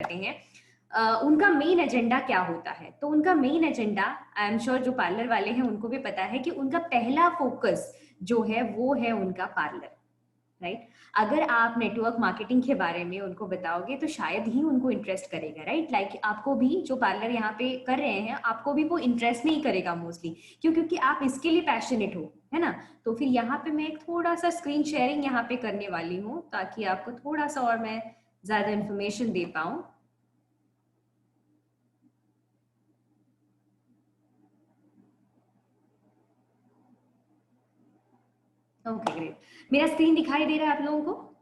करते हैं उनका मेन एजेंडा क्या होता है। तो उनका main agenda, I am sure जो पार्लर वाले हैं उनको भी पता है कि उनका पहला फोकस जो है वो है उनका पार्लर, राइट। अगर आप नेटवर्क मार्केटिंग के बारे में उनको बताओगे तो शायद ही उनको इंटरेस्ट करेगा, राइट। लाइक आपको भी जो पार्लर यहाँ पे कर रहे हैं आपको भी वो इंटरेस्ट नहीं करेगा मोस्टली, क्यों? क्योंकि आप इसके लिए पैशनेट हो, है ना। तो फिर यहाँ पे मैं एक थोड़ा सा स्क्रीन शेयरिंग यहाँ पे करने वाली हूँ ताकि आपको थोड़ा सा और मैं ज्यादा इंफॉर्मेशन दे पाऊँ। ओके ग्रेट, मेरा स्क्रीन दिखाई दे रहा है आप लोगों को?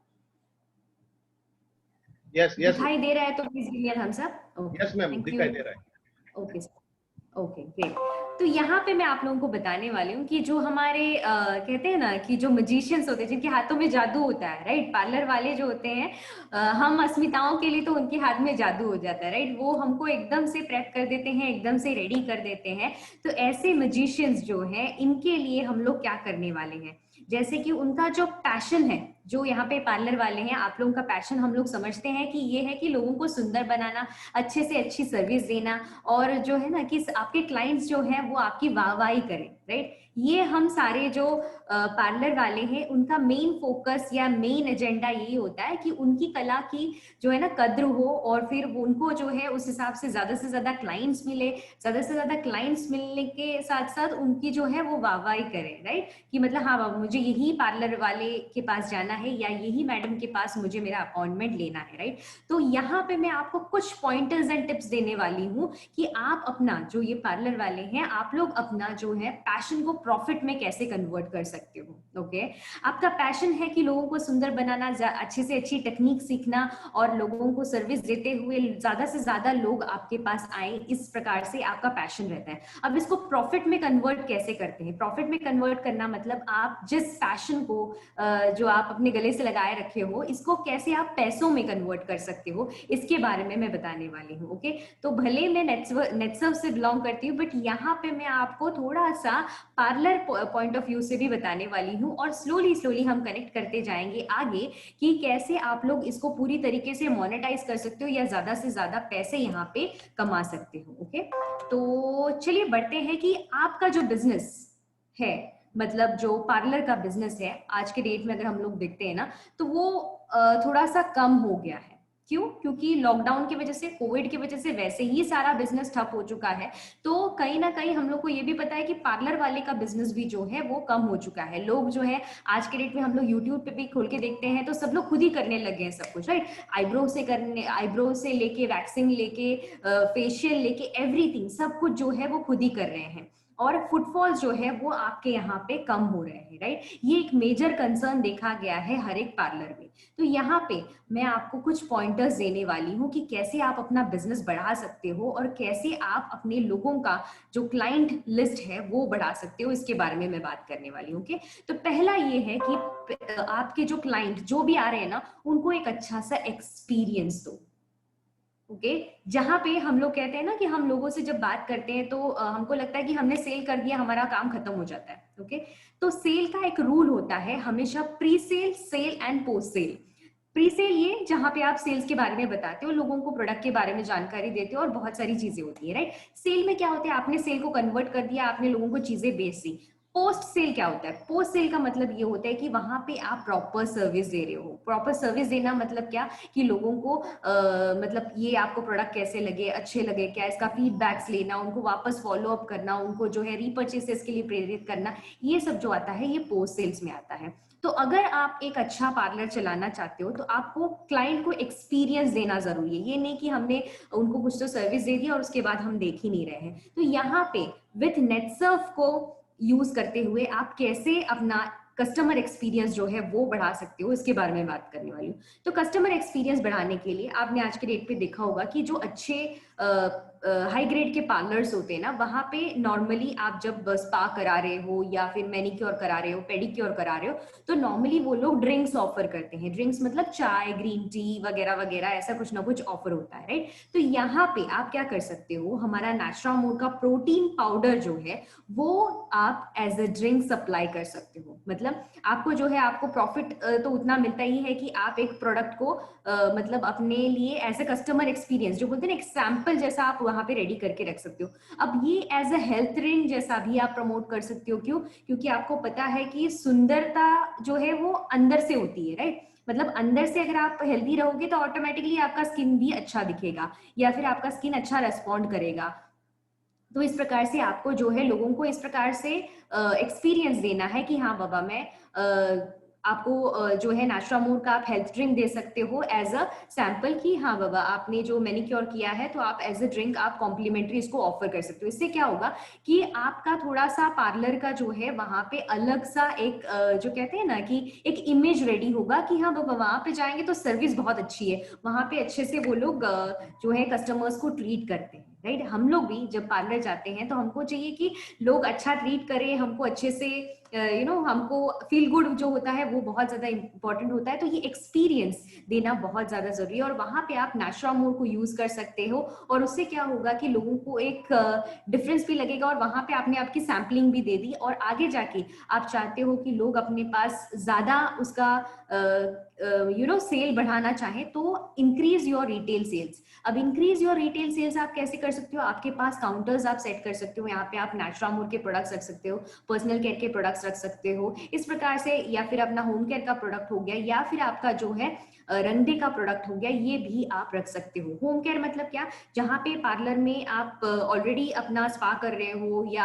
यस यस दिखाई दे रहा है तो please give me a thumbs up. Okay, yes ma'am, thank you. दिखाई दे रहा है। Okay, okay great. तो यहाँ पे मैं आप लोगों को बताने वाली हूँ कि जो हमारे कहते हैं ना कि जो मजिशियंस होते हैं जिनके हाथों में जादू होता है, राइट। पार्लर वाले जो होते हैं हम अस्मिताओं के लिए तो उनके हाथ में जादू हो जाता है, राइट। वो हमको एकदम से प्रेप कर देते हैं, एकदम से रेडी कर देते हैं। तो ऐसे मजिशियंस जो हैं इनके लिए हम लोग क्या करने वाले हैं, जैसे कि उनका जो पैशन है, जो यहाँ पे पार्लर वाले हैं आप लोगों का पैशन हम लोग समझते हैं कि ये है कि लोगों को सुंदर बनाना, अच्छे से अच्छी सर्विस देना, और जो है ना कि आपके क्लाइंट्स जो हैं वो आपकी वाहवाही करें, राइट। ये हम सारे जो पार्लर वाले हैं उनका मेन फोकस या मेन एजेंडा यही होता है कि उनकी कला की जो है ना कद्र हो, और फिर उनको जो है उस हिसाब से ज्यादा क्लाइंट्स मिले, ज्यादा से ज्यादा क्लाइंट्स मिलने के साथ साथ उनकी जो है वो वाहवाही करें, राइट। कि मतलब हाँ बाबा मुझे यही पार्लर वाले के पास जाना है या यही मैडम के पास मुझे मेरा अपॉइंटमेंट लेना है, राइट। तो यहाँ पे मैं आपको कुछ पॉइंटर्स एंड टिप्स देने वाली हूँ कि आप अपना जो ये पार्लर वाले हैं आप लोग अपना जो है पैशन को प्रॉफिट में कैसे कन्वर्ट कर सकते हो। ओके, आपका पैशन है कि लोगों को सुंदर बनाना, अच्छे से अच्छी टेक्निक सीखना और लोगों को सर्विस देते हुए ज्यादा से ज्यादा लोग आपके पास आए, इस प्रकार से आपका पैशन रहता है। अब इसको प्रॉफिट में कन्वर्ट कैसे करते हैं? प्रॉफिट में कन्वर्ट करना मतलब आप जिस पैशन को जो आप अपने गले से लगाए रखे हो इसको कैसे आप पैसों में कन्वर्ट कर सकते हो, इसके बारे में मैं बताने वाली हूँ। ओके, तो भले मैं नेटसर्व से बिलोंग करती हूँ बट यहाँ पे मैं आपको थोड़ा सा पार्लर पॉइंट ऑफ व्यू से भी बताने वाली हूँ, और स्लोली हम कनेक्ट करते जाएंगे आगे कि कैसे आप लोग इसको पूरी तरीके से मोनेटाइज कर सकते हो या ज्यादा से ज्यादा पैसे यहाँ पे कमा सकते हो। ओके, तो चलिए बढ़ते हैं कि आपका जो बिजनेस है, मतलब जो पार्लर का बिजनेस है आज के डेट में अगर हम लोग देखते हैं ना तो वो थोड़ा सा कम हो गया है। क्यों? क्योंकि लॉकडाउन की वजह से, कोविड की वजह से वैसे ही सारा बिजनेस ठप हो चुका है। तो कहीं ना कहीं हम लोग को ये भी पता है कि पार्लर वाले का बिजनेस भी जो है वो कम हो चुका है। लोग जो है आज के डेट में हम लोग यूट्यूब पे भी खोल के देखते हैं तो सब लोग खुद ही करने लगे हैं सब कुछ, राइट। आईब्रो से लेके वैक्सिंग लेके फेशियल लेके एवरीथिंग, सब कुछ जो है वो खुद ही कर रहे हैं, और फुटफॉल्स जो है वो आपके यहाँ पे कम हो रहे हैं, राइट। ये एक मेजर कंसर्न देखा गया है हर एक पार्लर में। तो यहाँ पे मैं आपको कुछ पॉइंटर्स देने वाली हूँ कि कैसे आप अपना बिजनेस बढ़ा सकते हो और कैसे आप अपने लोगों का जो क्लाइंट लिस्ट है वो बढ़ा सकते हो, इसके बारे में मैं बात करने वाली हूँ। ओके, तो पहला ये है कि आपके जो क्लाइंट जो भी आ रहे हैं ना उनको एक अच्छा सा एक्सपीरियंस दो। ओके, जहां पे हम लोग कहते हैं ना कि हम लोगों से जब बात करते हैं तो हमको लगता है कि हमने सेल कर दिया हमारा काम खत्म हो जाता है। ओके, तो सेल का एक रूल होता है हमेशा pre sale, sale and post sale. Pre sale ये जहां पे आप सेल्स के बारे में बताते हो, लोगों को प्रोडक्ट के बारे में जानकारी देते हो और बहुत सारी चीजें होती है, राइट। सेल में क्या होता है, आपने सेल को कन्वर्ट कर दिया, आपने लोगों को चीजें बेच दी। पोस्ट सेल क्या होता है? पोस्ट सेल का मतलब ये होता है कि वहां पे आप प्रॉपर सर्विस दे रहे हो। प्रॉपर सर्विस देना मतलब क्या, कि लोगों को मतलब ये आपको प्रोडक्ट कैसे लगे, अच्छे लगे क्या, इसका फीडबैक्स लेना, उनको वापस फॉलो अप करना, उनको जो है रीपर्चेसेस के लिए प्रेरित करना, ये सब जो आता है ये पोस्ट सेल्स में आता है। तो अगर आप एक अच्छा पार्लर चलाना चाहते हो तो आपको क्लाइंट को एक्सपीरियंस देना जरूरी है। ये नहीं कि हमने उनको कुछ तो सर्विस दे दी और उसके बाद हम देख ही नहीं रहे हैं। तो यहाँ पे विथ नेटसर्फ को यूज करते हुए आप कैसे अपना कस्टमर एक्सपीरियंस जो है वो बढ़ा सकते हो, इसके बारे में बात करने वाली हूँ। तो कस्टमर एक्सपीरियंस बढ़ाने के लिए आपने आज के डेट पे देखा होगा कि जो अच्छे हाई ग्रेड के पार्लर्स होते हैं ना, वहां पे नॉर्मली आप जब स्पा करा रहे हो या फिर मैनिक्योर करा रहे हो, पेडिक्योर करा रहे हो, तो नॉर्मली वो लोग ड्रिंक्स ऑफर करते हैं। ड्रिंक्स मतलब चाय, ग्रीन टी वगैरह वगैरह, ऐसा कुछ ना कुछ ऑफर होता है, राइट। तो यहाँ पे आप क्या कर सकते हो, हमारा नैचुरामोर का प्रोटीन पाउडर जो है वो आप एज अ ड्रिंक सप्लाई कर सकते हो। मतलब आपको जो है, आपको प्रॉफिट तो उतना मिलता ही है कि आप एक प्रोडक्ट को मतलब अपने लिए एज अ कस्टमर एक्सपीरियंस जो बोलते हैं ना, एक सैंपल जैसा आप वहां पे रेडी करके रख सकते हो। अब ये एज अ हेल्थ ड्रिंक जैसा भी आप प्रमोट कर सकते हो। क्यों? क्योंकि आपको पता है कि सुंदरता जो है वो अंदर से होती है, राइट। मतलब अंदर से अगर आप हेल्दी रहोगे तो ऑटोमेटिकली आपका स्किन भी अच्छा दिखेगा, या फिर आपका स्किन अच्छा रेस्पॉन्ड करेगा। तो इस प्रकार से आपको जो है लोगों को इस प्रकार से एक्सपीरियंस देना है कि हाँ बाबा, मैं आपको जो है नैचुरामोर का आप हेल्थ ड्रिंक दे सकते हो एज अ सैंपल, कि हाँ बाबा आपने जो मैनिक्योर किया है तो आप एज अ ड्रिंक आप कॉम्प्लीमेंट्री इसको ऑफर कर सकते हो। इससे क्या होगा कि आपका थोड़ा सा पार्लर का जो है वहां पे अलग सा एक जो कहते हैं ना कि एक इमेज रेडी होगा कि हाँ बाबा वहां पे जाएंगे तो सर्विस बहुत अच्छी है, वहां पे अच्छे से वो लोग जो है कस्टमर्स को ट्रीट करते हैं, राइट। हम लोग भी जब पार्लर जाते हैं तो हमको चाहिए कि लोग अच्छा ट्रीट करें हमको अच्छे से, हमको फील गुड जो होता है वो बहुत ज्यादा इंपॉर्टेंट होता है। तो ये एक्सपीरियंस देना बहुत ज्यादा जरूरी है, और वहां पे आप नैचुरामोर को यूज कर सकते हो, और उससे क्या होगा कि लोगों को एक डिफरेंस भी लगेगा, और वहां पे आपने आपकी सैम्पलिंग भी दे दी, और आगे जाके आप चाहते हो कि लोग अपने पास ज्यादा उसका सेल बढ़ाना चाहें, तो इंक्रीज योर रिटेल सेल्स। अब इंक्रीज योर रिटेल सेल्स आप कैसे कर सकते हो? आपके पास काउंटर्स आप सेट कर सकते हो, यहाँ पे आप नैचुरामोर के प्रोडक्ट्स रख सकते हो, पर्सनल केयर के प्रोडक्ट्स रख सकते हो इस प्रकार से, या फिर अपना होम केयर का प्रोडक्ट हो गया, या फिर आपका जो है रंगदे का प्रोडक्ट हो गया, ये भी आप रख सकते हो। होम केयर मतलब क्या? जहाँ पे पार्लर में आप ऑलरेडी अपना स्पा कर रहे हो या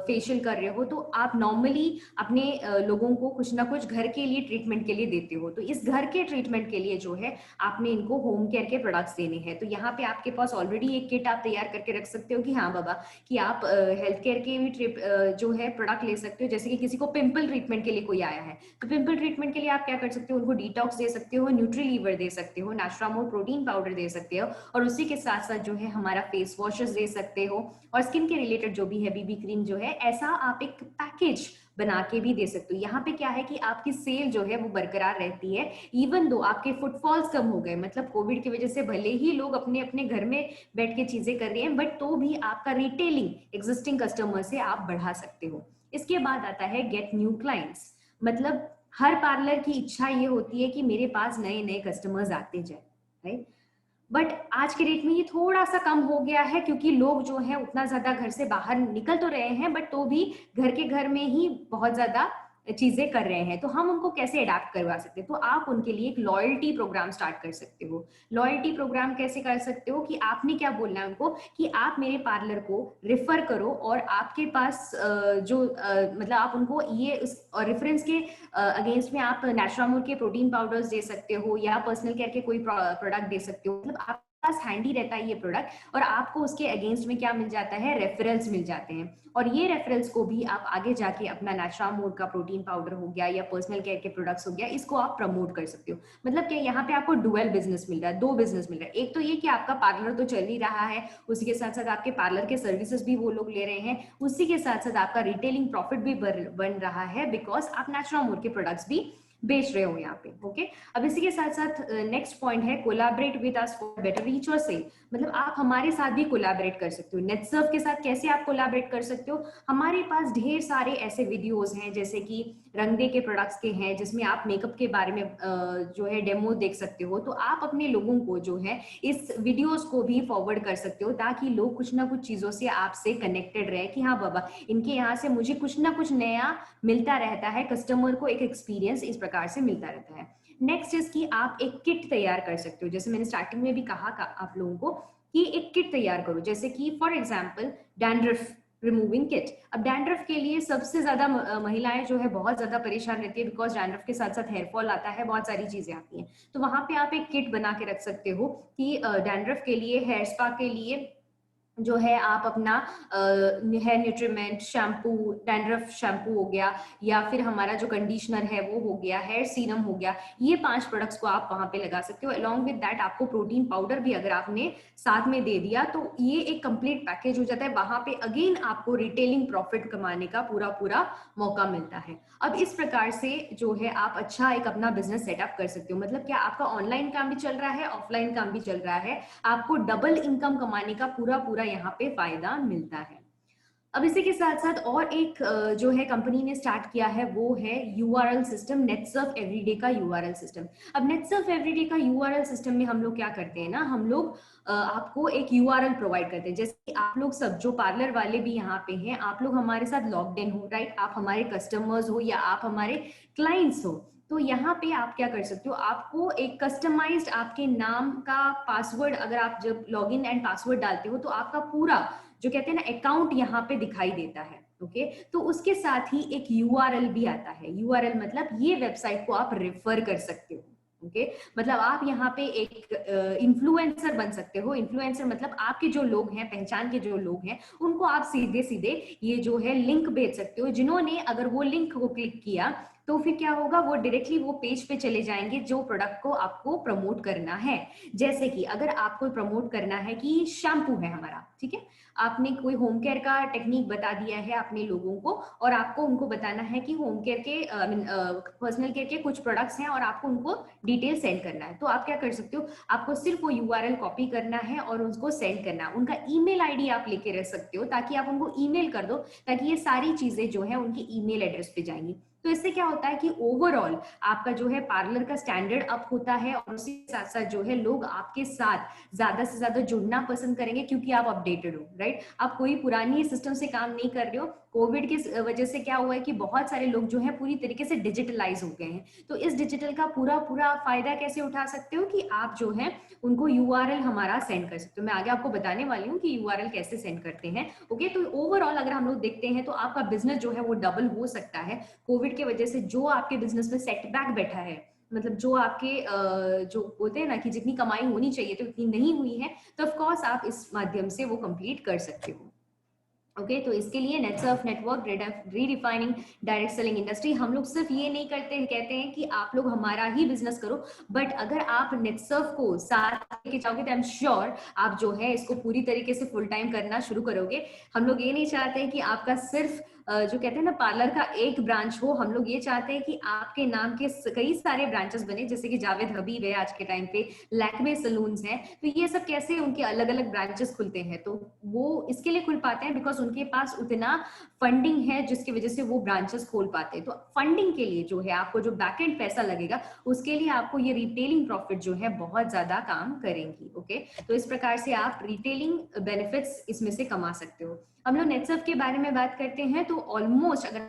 फेशियल कर रहे हो, तो आप नॉर्मली अपने लोगों को कुछ ना कुछ घर के लिए ट्रीटमेंट के लिए देते हो, तो इस घर के ट्रीटमेंट के लिए जो है आपने इनको होम केयर के प्रोडक्ट्स देने हैं। तो यहाँ पे आपके पास ऑलरेडी एक किट आप तैयार करके रख सकते हो कि हाँ बाबा, कि आप हेल्थ केयर के भी जो है प्रोडक्ट ले सकते हो। जैसे कि किसी को पिंपल ट्रीटमेंट के लिए कोई आया है, तो पिंपल ट्रीटमेंट के लिए आप क्या कर सकते हो, उनको डिटॉक्स दे सकते हो, न्यूट्रीलीवर दे सकते हो, नैचुरामोर प्रोटीन पाउडर दे सकते हो, और उसी के साथ साथ जो है हमारा फेस वॉशेस दे सकते हो, और स्किन के रिलेटेड जो भी है बीबी क्रीम जो है, ऐसा आप एक पैकेज बना के भी दे सकते हो। यहाँ पे क्या है कि आपकी सेल जो है वो बरकरार रहती है, इवन दो आपके फुटफॉल्स कम हो गए, मतलब कोविड की वजह से भले ही लोग अपने अपने घर में बैठ के चीजें कर रहे हैं, बट तो भी आपका रिटेलिंग एक्जिस्टिंग कस्टमर से आप बढ़ा सकते हो। इसके बाद आता है गेट न्यू क्लाइंट्स। मतलब हर पार्लर की इच्छा ये होती है कि मेरे पास नए नए कस्टमर्स आते जाए, राइट। बट आज के डेट में ये थोड़ा सा कम हो गया है, क्योंकि लोग जो है उतना ज्यादा घर से बाहर निकल तो रहे हैं, बट तो भी घर के घर में ही बहुत ज्यादा चीजें कर रहे हैं। तो हम उनको कैसे अडेप्ट करवा सकते हैं? तो आप उनके लिए एक लॉयल्टी प्रोग्राम स्टार्ट कर सकते हो। लॉयल्टी प्रोग्राम कैसे कर सकते हो कि आपने क्या बोलना है उनको कि आप मेरे पार्लर को रेफर करो, और आपके पास मतलब आप उनको ये उस रेफरेंस के अगेंस्ट में आप नैचुरामोर के प्रोटीन पाउडर्स दे सकते हो, या पर्सनल केयर के कोई प्रोडक्ट दे सकते हो। मतलब आपके पास हैंडी रहता है ये प्रोडक्ट, और आपको उसके अगेंस्ट में क्या मिल जाता है? रेफरल्स मिल जाते हैं, और ये रेफरल्स को भी आप आगे जाके अपना नैचुरामोर का प्रोटीन पाउडर हो गया या पर्सनल केयर के प्रोडक्ट्स हो गया, इसको आप प्रमोट कर सकते हो। मतलब क्या, यहाँ पे आपको डुअल बिजनेस मिल रहा है, दो बिजनेस मिल रहा है। एक तो ये कि आपका पार्लर तो चल ही रहा है, उसी के साथ साथ आपके पार्लर के सर्विसेज भी वो लोग ले रहे हैं, उसी के साथ साथ आपका रिटेलिंग प्रॉफिट भी बन रहा है, बिकॉज आप नैचुरामोर के प्रोडक्ट्स भी बेच रहे हो यहाँ पे। ओके, अब इसी के साथ साथ नेक्स्ट पॉइंट है collaborate with us for better reach और सेल। मतलब आप हमारे साथ भी कोलैबोरेट कर सकते हो। नेटसर्व के साथ कैसे आप कोलैबोरेट कर सकते हो? हमारे पास ढेर सारे ऐसे वीडियोस हैं, जैसे कि रंगदे के प्रोडक्ट्स के हैं, जिसमें आप मेकअप के बारे में जो है डेमो देख सकते हो। तो आप अपने लोगों को जो है इस वीडियोस को भी फॉरवर्ड कर सकते हो, ताकि लोग कुछ ना कुछ चीजों से आपसे कनेक्टेड रहे कि हाँ बाबा, इनके यहाँ से मुझे कुछ ना कुछ नया मिलता रहता है, कस्टमर को एक एक्सपीरियंस इस प्रकार से मिलता रहता है। नेक्स्ट इज कि आप एक किट तैयार कर सकते हो। जैसे मैंने स्टार्टिंग में भी कहा आप लोगों को कि एक किट तैयार करो, जैसे कि for example dandruff removing kit. अब डैंड्रफ के लिए सबसे ज्यादा महिलाएं जो है बहुत ज्यादा परेशान रहती है, बिकॉज डैंड्रफ के साथ साथ हेयर फॉल आता है, बहुत सारी चीजें आती हैं। तो वहां पे आप एक किट बना के रख सकते हो कि डैंड्रफ के लिए, हेयर स्पा के लिए, जो है आप अपना हेयर न्यूट्रीमेंट शैम्पू, डैंड्रफ शैम्पू हो गया, या फिर हमारा जो कंडीशनर है वो हो गया, हेयर सीरम हो गया, ये 5 प्रोडक्ट्स को आप वहां पे लगा सकते हो। अलॉन्ग विद दैट आपको प्रोटीन पाउडर भी अगर आपने साथ में दे दिया तो ये एक कंप्लीट पैकेज हो जाता है। वहां पे अगेन आपको रिटेलिंग प्रॉफिट कमाने का पूरा पूरा मौका मिलता है। अब इस प्रकार से जो है आप अच्छा एक अपना बिजनेस सेटअप कर सकते हो। मतलब क्या आपका ऑनलाइन काम भी चल रहा है, ऑफलाइन काम भी चल रहा है, आपको डबल इनकम कमाने का पूरा पूरा यहाँ पे फायदा मिलता है। अब इसी के साथ साथ और एक जो है कंपनी ने स्टार्ट किया है वो है यूआरएल सिस्टम, नेटसर्फ एवरीडे का यूआरएल सिस्टम। अब नेटसर्फ एवरीडे का यूआरएल सिस्टम में हम लोग क्या करते हैं ना, हम लोग आपको एक यूआरएल प्रोवाइड करते हैं। जैसे कि आप लोग सब जो पार्लर वाले भी यहाँ पे हैं, आप लोग हमारे साथ लॉग्ड इन हो, राइट? आप हमारे कस्टमर्स हो या आप हमारे क्लाइंट्स हो, तो यहाँ पे आप क्या कर सकते हो, आपको एक कस्टमाइज्ड आपके नाम का पासवर्ड, अगर आप जब लॉगिन एंड पासवर्ड डालते हो तो आपका पूरा जो कहते हैं ना अकाउंट यहाँ पे दिखाई देता है। ओके, तो उसके साथ ही एक यूआरएल भी आता है। यूआरएल मतलब ये वेबसाइट को आप रेफर कर सकते हो। ओके, मतलब आप यहाँ पे एक इन्फ्लुएंसर बन सकते हो। इन्फ्लुएंसर मतलब आपके जो लोग हैं, पहचान के जो लोग हैं, उनको आप सीधे सीधे ये जो है लिंक भेज सकते हो, जिन्होंने अगर वो लिंक को क्लिक किया तो फिर क्या होगा, वो डायरेक्टली वो पेज पे चले जाएंगे जो प्रोडक्ट को आपको प्रमोट करना है। जैसे कि अगर आपको प्रमोट करना है कि शैम्पू है हमारा, ठीक है, आपने कोई होम केयर का टेक्निक बता दिया है अपने लोगों को, और आपको उनको बताना है कि होम केयर के पर्सनल केयर के कुछ प्रोडक्ट्स हैं और आपको उनको डिटेल सेंड करना है, तो आप क्या कर सकते हो, आपको सिर्फ वो यूआरएल कॉपी करना है और उसको सेंड करना है। उनका ईमेल आईडी आप लेके रख सकते हो ताकि आप उनको ईमेल कर दो, ताकि ये सारी चीजें जो है उनकी ईमेल एड्रेस पे जाएंगी। तो इससे क्या होता है कि ओवरऑल आपका जो है पार्लर का स्टैंडर्ड अप होता है, और उसके साथ साथ जो है लोग आपके साथ ज्यादा से ज्यादा जुड़ना पसंद करेंगे क्योंकि आप अपडेटेड हो, राइट? आप कोई पुरानी सिस्टम से काम नहीं कर रहे हो। कोविड की वजह से क्या हुआ है कि बहुत सारे लोग जो है पूरी तरीके से डिजिटलाइज हो गए हैं, तो इस डिजिटल का पूरा पूरा फायदा कैसे उठा सकते हो कि आप जो है उनको यूआरएल हमारा सेंड कर सकते हो। मैं आगे आपको बताने वाली हूँ कि यूआरएल कैसे सेंड करते हैं। ओके, तो ओवरऑल अगर हम लोग देखते हैं तो आपका बिजनेस जो है वो डबल हो सकता है। कोविड की वजह से जो आपके बिजनेस में सेटबैक बैठा है, मतलब जो आपके जो होते हैं ना कि जितनी कमाई होनी चाहिए तो इतनी नहीं हुई है, तो ऑफ कोर्स आप इस माध्यम से वो कंप्लीट कर सकते हो। ओके, तो इसके लिए Netsurf network redefining direct selling industry, हम लोग सिर्फ ये नहीं करते हैं, कहते हैं कि आप लोग हमारा ही बिजनेस करो, बट अगर आप नेटसर्फ को साथ लेके जाओगे तो आई एम श्योर आप जो है इसको पूरी तरीके से फुल टाइम करना शुरू करोगे। हम लोग ये नहीं चाहते हैं कि आपका सिर्फ जो कहते हैं ना पार्लर का एक ब्रांच हो, हम लोग ये चाहते हैं कि आपके नाम के कई सारे ब्रांचेस बने, जैसे कि जावेद हबीब है आज के टाइम पे, लैक्मे सलून्स हैं, तो ये सब कैसे उनके अलग अलग ब्रांचेस खुलते हैं, तो वो इसके लिए खुल पाते हैं बिकॉज उनके पास उतना फंडिंग है जिसकी वजह से वो ब्रांचेस खोल पाते हैं। तो फंडिंग के लिए जो है आपको जो बैकएंड पैसा लगेगा उसके लिए आपको ये रिटेलिंग प्रॉफिट जो है बहुत ज्यादा काम करेंगी। ओके, तो इस प्रकार से आप रिटेलिंग बेनिफिट्स इसमें से कमा सकते हो। हम लोग नेटसर्फ के बारे में बात करते हैं तो ऑलमोस्ट अगर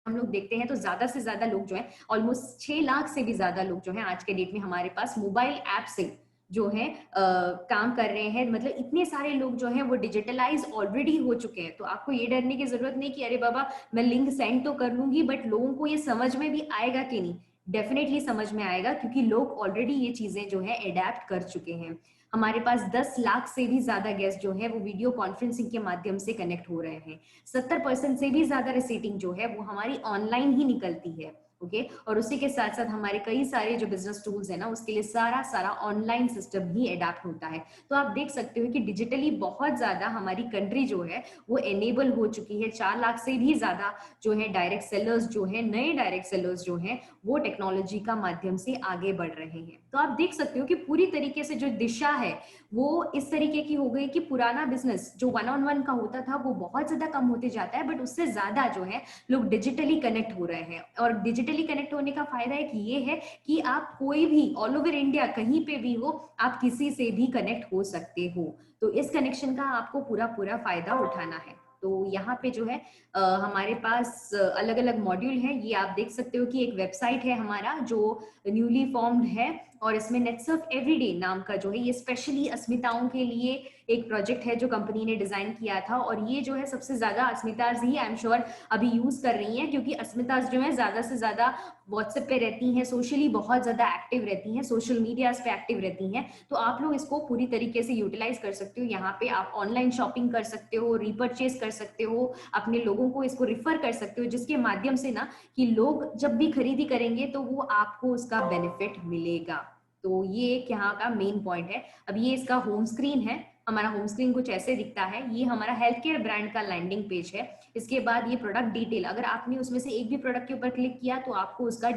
हम लोग देखते हैं तो ज्यादा से ज्यादा लोग जो है, ऑलमोस्ट 6 लाख से भी ज्यादा लोग जो है आज के डेट में हमारे पास मोबाइल ऐप से जो है काम कर रहे हैं। मतलब इतने सारे लोग जो हैं वो डिजिटलाइज ऑलरेडी हो चुके हैं, तो आपको ये डरने की जरूरत नहीं कि अरे बाबा मैं लिंक सेंड तो कर लूंगी बट लोगों को ये समझ में भी आएगा कि नहीं। डेफिनेटली समझ में आएगा क्योंकि लोग ऑलरेडी ये चीजें जो है एडेप्ट कर चुके हैं। हमारे पास 10 लाख से भी ज्यादा गेस्ट जो है वो वीडियो कॉन्फ्रेंसिंग के माध्यम से कनेक्ट हो रहे हैं। 70% से भी ज्यादा रिसीटिंग जो है वो हमारी ऑनलाइन ही निकलती है। ओके, और उसी के साथ साथ हमारे कई सारे जो बिजनेस टूल्स है ना उसके लिए सारा सारा ऑनलाइन सिस्टम ही अडेप्ट होता है। तो आप देख सकते हो कि डिजिटली बहुत ज्यादा हमारी कंट्री जो है वो एनेबल हो चुकी है। 4 लाख से भी ज्यादा जो है डायरेक्ट सेलर्स जो है, नए डायरेक्ट सेलर्स जो है वो टेक्नोलॉजी का माध्यम से आगे बढ़ रहे हैं। तो आप देख सकते हो कि पूरी तरीके से जो दिशा है वो इस तरीके की हो गई कि पुराना बिजनेस जो 1-on-1 का होता था वो बहुत ज्यादा कम होते जाता है, बट उससे ज्यादा जो है लोग डिजिटली कनेक्ट हो रहे हैं। और डिजिटली कनेक्ट होने का फायदा एक ये है कि आप कोई भी ऑल ओवर इंडिया कहीं पे भी हो, आप किसी से भी कनेक्ट हो सकते हो। तो इस कनेक्शन का आपको पूरा पूरा फायदा उठाना है। तो यहाँ पे जो है हमारे पास अलग अलग मॉड्यूल है, ये आप देख सकते हो कि एक वेबसाइट है हमारा जो न्यूली फॉर्म्ड है और इसमें नेटसर्फ एवरीडे नाम का जो है ये स्पेशली अस्मिताओं के लिए एक प्रोजेक्ट है जो कंपनी ने डिजाइन किया था, और ये जो है सबसे ज्यादा अस्मिताज ही आई एम श्योर अभी यूज कर रही हैं, क्योंकि अस्मिताज जो है ज्यादा से ज्यादा व्हाट्सएप पे रहती हैं, सोशली बहुत ज्यादा एक्टिव रहती हैं, सोशल मीडियाज पे एक्टिव रहती हैं। तो आप लोग इसको पूरी तरीके से यूटिलाइज कर सकते हो। यहाँ पे आप ऑनलाइन शॉपिंग कर सकते हो, रीपर्चेज कर सकते हो, अपने लोगों को इसको रिफर कर सकते हो, जिसके माध्यम से ना कि लोग जब भी खरीदी करेंगे तो वो आपको उसका बेनिफिट मिलेगा। तो ये एक यहाँ का मेन पॉइंट है। अब ये इसका होम स्क्रीन है, हमारा होम स्क्रीन कुछ ऐसे दिखता है। ये हमारा हेल्थ केयर ब्रांड का लैंडिंग पेज है। इसके बाद ये प्रोडक्ट डिटेल, अगर आपने उसमें से एक भी प्रोडक्ट के ऊपर क्लिक किया तो आपको उसका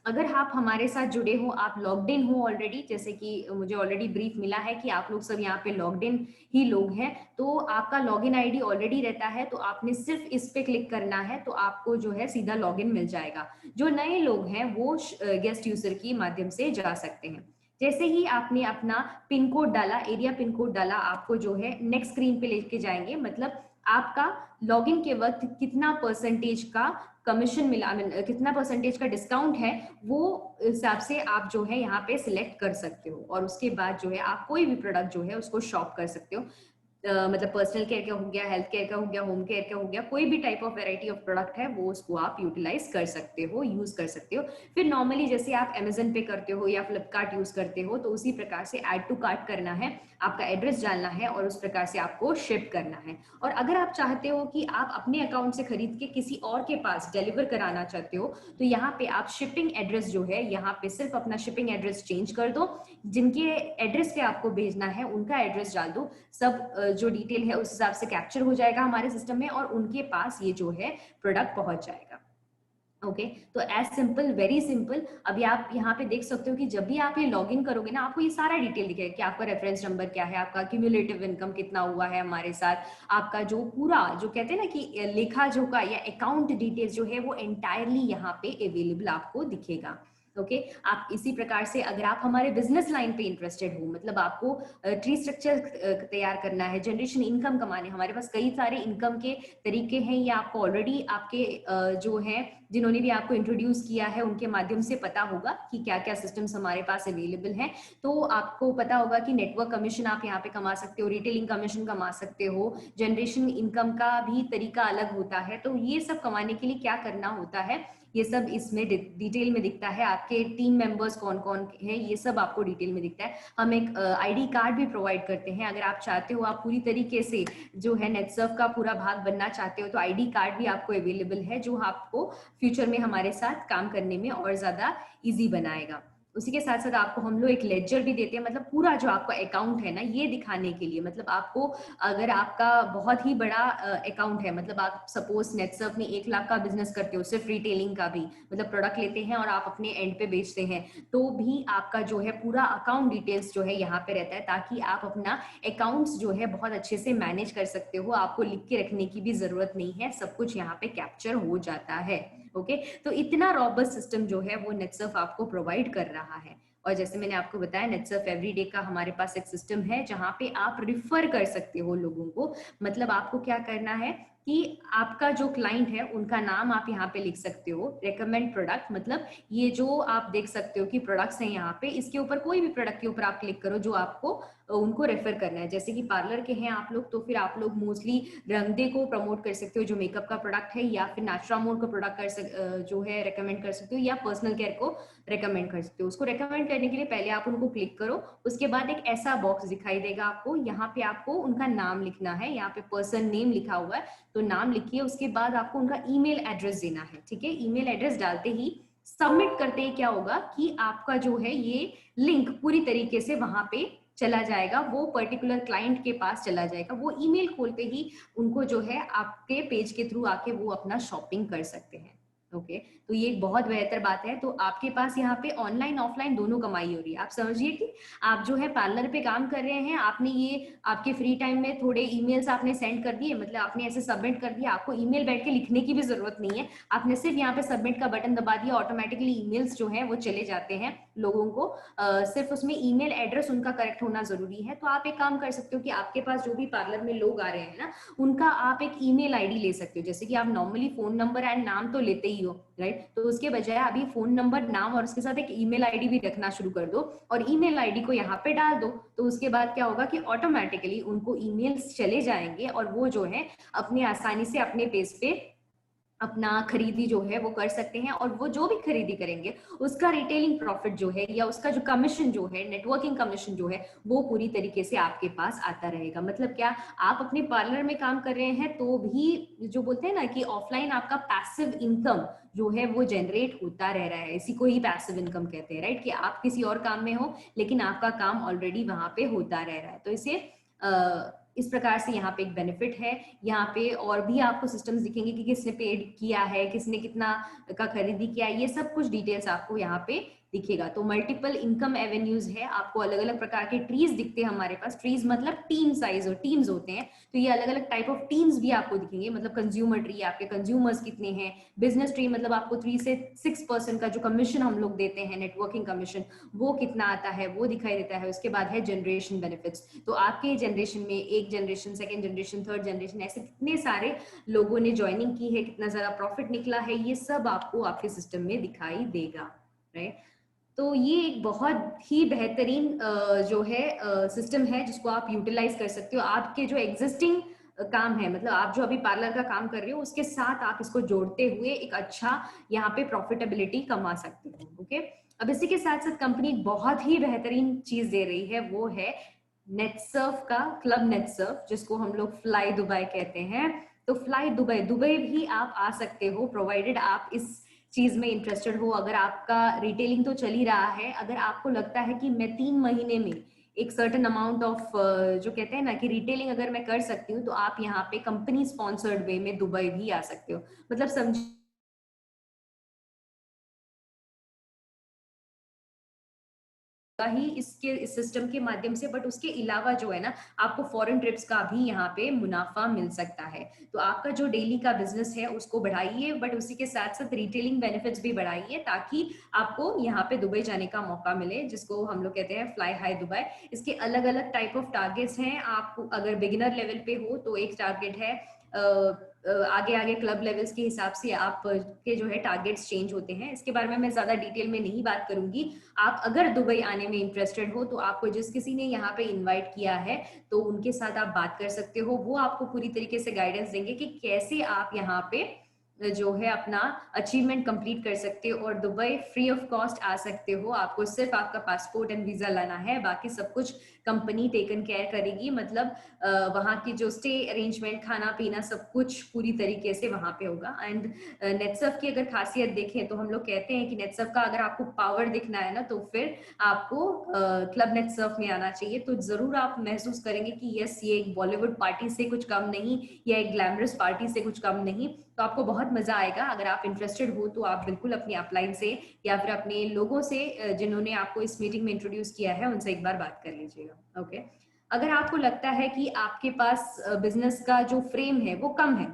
अगर आप हमारे साथ जुड़े हो, आप लॉग्ड इन हो ऑलरेडी, जैसे कि मुझे ऑलरेडी ब्रीफ मिला है कि आप लोग सब यहाँ पे लॉग्ड इन ही लोग हैं, तो आपका लॉगिन आईडी ऑलरेडी रहता है, तो आपने सिर्फ इस पे क्लिक करना है तो आपको जो है सीधा लॉगिन मिल जाएगा। जो नए लोग हैं वो गेस्ट यूजर की माध्यम से जा सकते हैं। जैसे ही आपने अपना पिन कोड डाला, एरिया पिन कोड डाला, आपको जो है नेक्स्ट स्क्रीन पे लेके जाएंगे, मतलब आपका लॉगिन के वक्त कितना परसेंटेज का कमीशन मिला, कितना परसेंटेज का डिस्काउंट है, वो हिसाब से आप जो है यहाँ पे सिलेक्ट कर सकते हो, और उसके बाद जो है आप कोई भी प्रोडक्ट जो है उसको शॉप कर सकते हो। मतलब पर्सनल केयर का हो गया, हेल्थ केयर का हो गया, होम केयर का हो गया, कोई भी type of variety of product है वो उसको आप यूटिलाइज कर सकते हो, यूज कर सकते हो। फिर नॉर्मली जैसे आप अमेजन पे करते हो या फ्लिपकार्ट यूज करते हो, तो उसी प्रकार से ऐड टू कार्ट करना है, आपका एड्रेस डालना है और उस प्रकार से आपको शिप करना है। और अगर आप चाहते हो कि आप अपने अकाउंट से खरीद के किसी और के पास डिलीवर कराना चाहते हो, तो यहाँ पे आप शिपिंग एड्रेस जो है यहाँ पे सिर्फ अपना शिपिंग एड्रेस चेंज कर दो, जिनके एड्रेस पे आपको भेजना है उनका एड्रेस डाल दो, सब जो डिटेल है उस हिसाब से कैप्चर हो जाएगा हमारे सिस्टम में, और उनके पास ये जो है प्रोडक्ट पहुंच जाएगा। ओके, तो एज सिंपल, वेरी सिंपल। अभी आप यहाँ पे देख सकते हो कि जब भी आप ये लॉगिन करोगे ना, आपको ये सारा डिटेल दिखेगा कि आपका रेफरेंस नंबर क्या है, आपका क्यूमुलेटिव इनकम कितना हुआ है हमारे साथ, आपका जो पूरा जो कहते हैं ना कि लेखा जोखा या अकाउंट डिटेल्स जो है वो एंटायरली यहाँ पे अवेलेबल आपको दिखेगा। ओके, आप इसी प्रकार से अगर आप हमारे बिजनेस लाइन पे इंटरेस्टेड हो, मतलब आपको ट्री स्ट्रक्चर तैयार करना है, जनरेशन इनकम कमाने, हमारे पास कई सारे इनकम के तरीके हैं, ये आपको ऑलरेडी आपके जो है जिन्होंने भी आपको इंट्रोड्यूस किया है उनके माध्यम से पता होगा कि क्या क्या सिस्टम्स हमारे पास अवेलेबल हैं। तो आपको पता होगा कि नेटवर्क कमीशन आप यहाँ पे कमा सकते हो, रिटेलिंग कमीशन कमा सकते हो, जनरेशन इनकम का भी तरीका अलग होता है। तो ये सब कमाने के लिए क्या करना होता है, ये सब इसमें डिटेल में दिखता है। आपके टीम मेंबर्स कौन कौन हैं ये सब आपको डिटेल में दिखता है। हम एक आईडी कार्ड भी प्रोवाइड करते हैं, अगर आप चाहते हो, आप पूरी तरीके से जो है नेटसर्फ का पूरा भाग बनना चाहते हो, तो आईडी कार्ड भी आपको अवेलेबल है, जो आपको फ्यूचर में हमारे साथ काम करने में और ज्यादा इजी बनाएगा। उसी के साथ साथ आपको हम लोग एक लेजर भी देते हैं, मतलब पूरा जो आपका अकाउंट है ना ये दिखाने के लिए, मतलब आपको अगर आपका बहुत ही बड़ा अकाउंट है, मतलब आप सपोज नेटसर्फ में 1 लाख का बिजनेस करते हो, सिर्फ रिटेलिंग का भी, मतलब प्रोडक्ट लेते हैं और आप अपने एंड पे बेचते हैं, तो भी आपका जो है पूरा अकाउंट डिटेल्स जो है यहाँ पे रहता है, ताकि आप अपना अकाउंट्स जो है बहुत अच्छे से मैनेज कर सकते हो। आपको लिख के रखने की भी जरूरत नहीं है, सब कुछ यहाँ पे कैप्चर हो जाता है। ओके, तो इतना रॉबस्ट सिस्टम जो है वो नेटसर्फ आपको प्रोवाइड कर रहा है। और जैसे मैंने आपको बताया, नेटसर्फ एवरीडे का हमारे पास एक सिस्टम है जहां पे आप रिफर कर सकते हो लोगों को। मतलब आपको क्या करना है कि आपका जो क्लाइंट है उनका नाम आप यहाँ पे लिख सकते हो, रेकमेंड प्रोडक्ट, मतलब ये जो आप देख सकते हो कि प्रोडक्ट्स हैं यहाँ पे, इसके ऊपर कोई भी प्रोडक्ट के ऊपर आप क्लिक करो जो आपको उनको रेफर करना है। जैसे कि पार्लर के हैं आप लोग, तो फिर आप लोग मोस्टली रंगदे को प्रमोट कर सकते हो जो मेकअप का प्रोडक्ट है, या फिर नाचरामोर का प्रोडक्ट जो है रेकमेंड कर सकते हो, या पर्सनल केयर को रेकमेंड कर सकते हो। उसको रेकमेंड करने के लिए पहले आप उनको क्लिक करो, उसके बाद एक ऐसा बॉक्स दिखाई देगा आपको, यहाँ पे आपको उनका नाम लिखना है, यहाँ पे पर्सन नेम लिखा हुआ है तो नाम लिखिए, उसके बाद आपको उनका ईमेल एड्रेस देना है। ठीक है, ईमेल एड्रेस डालते ही सबमिट करते ही क्या होगा कि आपका जो है ये लिंक पूरी तरीके से वहां पे चला जाएगा, वो पर्टिकुलर क्लाइंट के पास चला जाएगा। वो ईमेल खोलते ही उनको जो है आपके पेज के थ्रू आके वो अपना शॉपिंग कर सकते हैं। ओके तो ये एक बहुत बेहतर बात है। तो आपके पास यहाँ पे ऑनलाइन ऑफलाइन दोनों कमाई हो रही है। आप समझिए कि आप जो है पार्लर पे काम कर रहे हैं, आपने ये आपके फ्री टाइम में थोड़े ईमेल्स आपने सेंड कर दिए, मतलब आपने ऐसे सबमिट कर दिया, आपको ईमेल बैठ के लिखने की भी जरूरत नहीं है, आपने सिर्फ यहाँ पे सबमिट का बटन दबा दिया, ऑटोमेटिकली ईमेल्स जो है वो चले जाते हैं लोगों को। सिर्फ उसमें ईमेल एड्रेस उनका करेक्ट होना जरूरी है। तो आप एक काम कर सकते हो कि आपके पास जो भी पार्लर में लोग आ रहे हैं ना, उनका आप एक ईमेल आईडी ले सकते हो। जैसे कि आप नॉर्मली फोन नंबर एंड नाम तो लेते ही हो, राइट? तो उसके बजाय अभी फोन नंबर, नाम और उसके साथ एक ईमेल आईडी भी रखना शुरू कर दो और ईमेल आईडी को यहाँ पे डाल दो। तो उसके बाद क्या होगा कि ऑटोमेटिकली उनको ईमेल्स चले जाएंगे और वो जो है अपनी आसानी से अपने पेज पे अपना खरीदी जो है वो कर सकते हैं। और वो जो भी खरीदी करेंगे उसका रिटेलिंग प्रॉफिट जो है या उसका जो कमीशन जो है, नेटवर्किंग कमीशन जो है, वो पूरी तरीके से आपके पास आता रहेगा। मतलब क्या, आप अपने पार्लर में काम कर रहे हैं तो भी जो बोलते हैं ना कि ऑफलाइन आपका पैसिव इनकम जो है वो जनरेट होता रह रहा है। इसी को ही पैसिव इनकम कहते हैं, राइट? कि आप किसी और काम में हो लेकिन आपका काम ऑलरेडी वहां पे होता रह रहा है। तो इसे इस प्रकार से यहाँ पे एक बेनिफिट है। यहाँ पे और भी आपको सिस्टम्स दिखेंगे कि किसने पेड किया है, किसने कितना का खरीदी किया है, ये सब कुछ डिटेल्स आपको यहाँ पे दिखेगा। तो मल्टीपल इनकम एवेन्यूज है, आपको अलग अलग प्रकार के ट्रीज दिखते हैं हमारे पास। ट्रीज मतलब टीम साइज और टीम्स होते हैं, तो ये अलग अलग टाइप ऑफ टीम्स भी आपको दिखेंगे। मतलब कंज्यूमर ट्री, आपके कंज्यूमर्स कितने हैं। बिजनेस ट्री मतलब आपको 3 से 6% का जो कमीशन हम लोग देते हैं, नेटवर्किंग कमीशन, वो कितना आता है वो दिखाई देता है। उसके बाद है जनरेशन बेनिफिट्स, तो आपके जनरेशन में एक generation, second generation, third generation, ऐसे कितने सारे लोगों ने ज्वाइनिंग की है, कितना ज्यादा प्रॉफिट निकला है, ये सब आपको आपके सिस्टम में दिखाई देगा, राइट? तो ये एक बहुत ही बेहतरीन जो है सिस्टम है जिसको आप यूटिलाइज कर सकते हो। आपके जो एग्जिस्टिंग काम है, मतलब आप जो अभी पार्लर का काम कर रहे हो उसके साथ आप इसको जोड़ते हुए एक अच्छा यहाँ पे प्रॉफिटेबिलिटी कमा सकते हो। ओके, अब इसी के साथ साथ कंपनी बहुत ही बेहतरीन चीज दे रही है, वो है नेटसर्फ का क्लब नेटसर्फ, जिसको हम लोग फ्लाई दुबई कहते हैं। तो फ्लाई दुबई, दुबई भी आप आ सकते हो प्रोवाइडेड आप इस चीज में इंटरेस्टेड हो। अगर आपका रिटेलिंग तो चल ही रहा है, अगर आपको लगता है कि मैं 3 महीने में एक सर्टेन अमाउंट ऑफ जो कहते हैं ना कि रिटेलिंग अगर मैं कर सकती हूँ, तो आप यहाँ पे कंपनी स्पॉन्सर्ड वे में दुबई भी आ सकते हो। मतलब समझ ही इसके इस सिस्टम के माध्यम से, बट उसके अलावा जो है ना आपको फॉरेन ट्रिप्स का भी यहाँ पे मुनाफा मिल सकता है। तो आपका जो डेली का बिजनेस है उसको बढ़ाइए, बट उसी के साथ साथ रिटेलिंग बेनिफिट्स भी बढ़ाइए, ताकि आपको यहाँ पे दुबई जाने का मौका मिले, जिसको हम लोग कहते हैं फ्लाई हाई दुबई। इसके अलग अलग टाइप ऑफ टारगेट्स हैं। आप अगर बिगिनर लेवल पे हो तो एक टारगेट है, आगे आगे क्लब लेवल्स के हिसाब से आप के जो है टारगेट्स चेंज होते हैं। इसके बारे में मैं ज्यादा डिटेल में नहीं बात करूंगी। आप अगर दुबई आने में इंटरेस्टेड हो तो आपको जिस किसी ने यहाँ पे इनवाइट किया है तो उनके साथ आप बात कर सकते हो। वो आपको पूरी तरीके से गाइडेंस देंगे कि कैसे आप यहाँ पे जो है अपना अचीवमेंट कंप्लीट कर सकते हो और दुबई फ्री ऑफ कॉस्ट आ सकते हो। आपको सिर्फ आपका पासपोर्ट एंड वीजा लाना है, बाकी सब कुछ कंपनी टेकन केयर करेगी। मतलब वहाँ की जो स्टे अरेंजमेंट, खाना पीना, सब कुछ पूरी तरीके से वहाँ पे होगा। एंड नेटसर्फ की अगर खासियत देखें तो हम लोग कहते हैं कि नेटसर्फ का अगर आपको पावर दिखना है ना, तो फिर आपको क्लब नेटसर्फ में आना चाहिए। तो जरूर आप महसूस करेंगे कि यस, ये एक बॉलीवुड पार्टी से कुछ कम नहीं या एक ग्लैमरस पार्टी से कुछ कम नहीं। तो आपको बहुत मजा आएगा। अगर आप इंटरेस्टेड हो तो आप बिल्कुल अपनी अपलाइन से या फिर अपने लोगों से जिन्होंने आपको इस मीटिंग में इंट्रोड्यूस किया है उनसे एक बार बात कर लीजिएगा। ओके, अगर आपको लगता है कि आपके पास बिजनेस का जो फ्रेम है वो कम है,